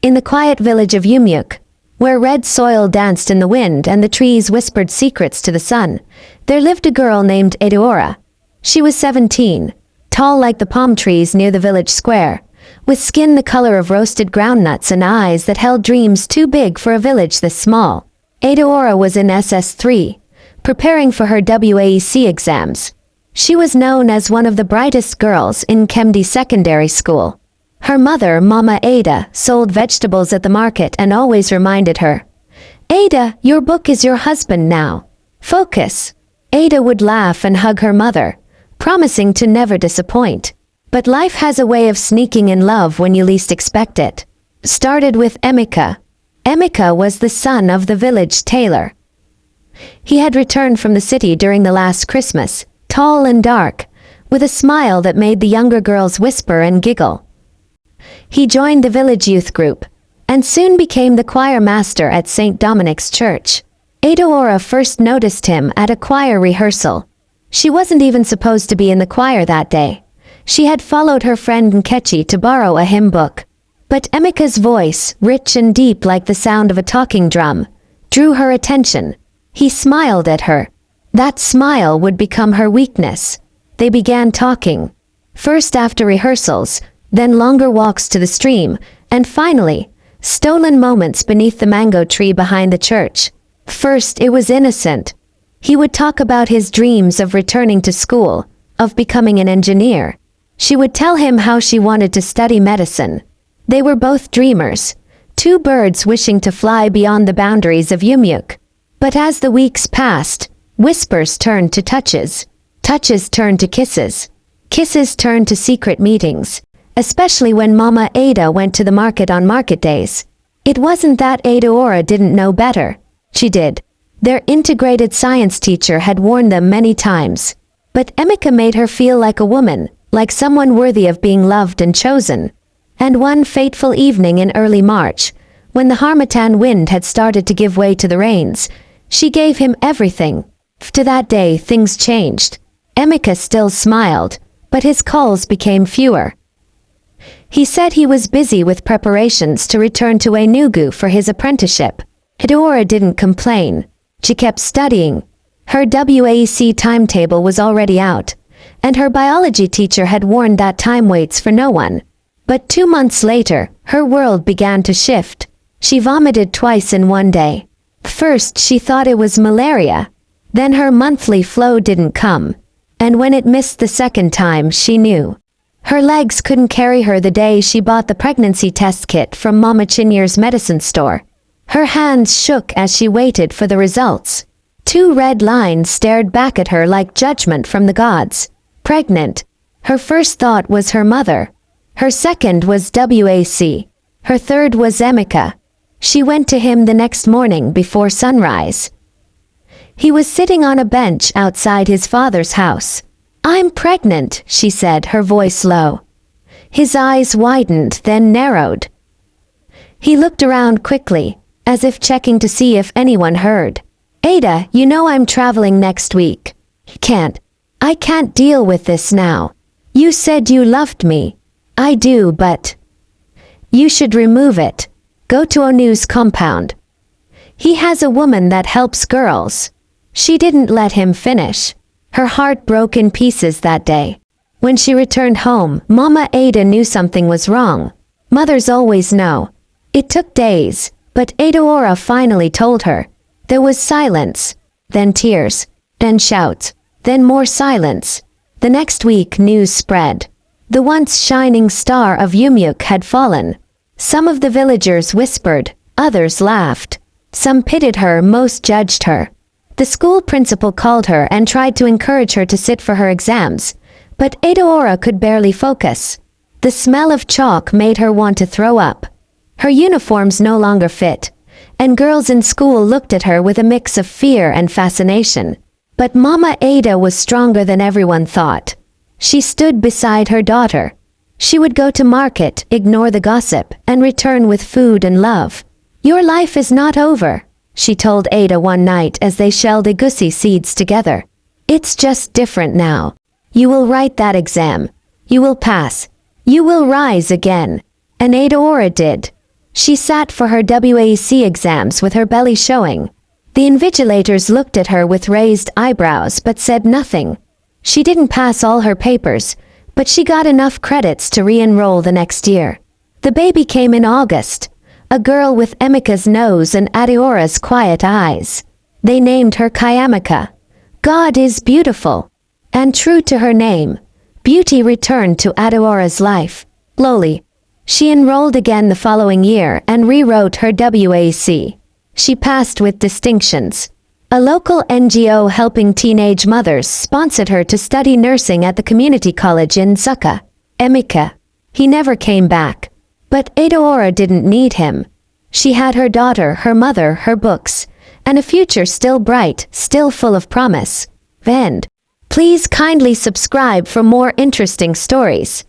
In the quiet village of Yumyuk, where red soil danced in the wind and the trees whispered secrets to the sun, there lived a girl named Eudora. She was 17, tall like the palm trees near the village square, with skin the color of roasted groundnuts and eyes that held dreams too big for a village this small. Eudora was in SS3, preparing for her WAEC exams. She was known as one of the brightest girls in Kemdi Secondary School. Her mother, Mama Ada, sold vegetables at the market and always reminded her, "Ada, your book is your husband now. Focus." Ada would laugh and hug her mother, promising to never disappoint. But life has a way of sneaking in love when you least expect it. Started with Emeka. Emeka was the son of the village tailor. He had returned from the city during the last Christmas, tall and dark, with a smile that made the younger girls whisper and giggle. He joined the village youth group, and soon became the choir master at St. Dominic's Church. Eudora first noticed him at a choir rehearsal. She wasn't even supposed to be in the choir that day. She had followed her friend Nkechi to borrow a hymn book. But Emeka's voice, rich and deep like the sound of a talking drum, drew her attention. He smiled at her. That smile would become her weakness. They began talking. First after rehearsals, then longer walks to the stream, and finally, stolen moments beneath the mango tree behind the church. First it was innocent. He would talk about his dreams of returning to school, of becoming an engineer. She would tell him how she wanted to study medicine. They were both dreamers, two birds wishing to fly beyond the boundaries of Yumyuk. But as the weeks passed, whispers turned to touches. Touches turned to kisses. Kisses turned to secret meetings. Especially when Mama Ada went to the market on market days. It wasn't that Eudora didn't know better. She did. Their integrated science teacher had warned them many times. But Emeka made her feel like a woman, like someone worthy of being loved and chosen. And one fateful evening in early March, when the Harmattan wind had started to give way to the rains, she gave him everything. To that day things changed. Emeka still smiled, but his calls became fewer. He said he was busy with preparations to return to Enugu for his apprenticeship. Eudora didn't complain. She kept studying. Her WAEC timetable was already out, and her biology teacher had warned that time waits for no one. But 2 months later, her world began to shift. She vomited twice in one day. First she thought it was malaria. Then her monthly flow didn't come. And when it missed the second time, she knew. Her legs couldn't carry her the day she bought the pregnancy test kit from Mama Chinyer's medicine store. Her hands shook as she waited for the results. 2 red lines stared back at her like judgment from the gods. Pregnant. Her first thought was her mother. Her second was WAC. Her third was Emeka. She went to him the next morning before sunrise. He was sitting on a bench outside his father's house. "I'm pregnant," she said, her voice low. His eyes widened, then narrowed. He looked around quickly, as if checking to see if anyone heard. "Ada, you know I'm traveling next week." I can't deal with this now. You said you loved me." "I do, but..." "You should remove it. Go to Onu's compound. He has a woman that helps girls." She didn't let him finish. Her heart broke in pieces that day. When she returned home, Mama Ada knew something was wrong. Mothers always know. It took days, but Eudora finally told her. There was silence, then tears, then shouts, then more silence. The next week news spread. The once shining star of Yumyuk had fallen. Some of the villagers whispered, others laughed. Some pitied her, most judged her. The school principal called her and tried to encourage her to sit for her exams, but Eudora could barely focus. The smell of chalk made her want to throw up. Her uniforms no longer fit, and girls in school looked at her with a mix of fear and fascination. But Mama Ada was stronger than everyone thought. She stood beside her daughter. She would go to market, ignore the gossip, and return with food and love. "Your life is not over," she told Ada one night as they shelled egusi seeds together. "It's just different now. You will write that exam. You will pass. You will rise again." And Eudora did. She sat for her WAC exams with her belly showing. The invigilators looked at her with raised eyebrows but said nothing. She didn't pass all her papers, but she got enough credits to re-enroll the next year. The baby came in August, a girl with Emika's nose and Adeora's quiet eyes. They named her Kayamika. God is beautiful. And true to her name, beauty returned to Adeora's life. Slowly, she enrolled again the following year and rewrote her WAC. She passed with distinctions. A local NGO helping teenage mothers sponsored her to study nursing at the community college in Nsukka. Emika. He never came back. But Adeora didn't need him. She had her daughter, her mother, her books, and a future still bright, still full of promise. End. Please kindly subscribe for more interesting stories.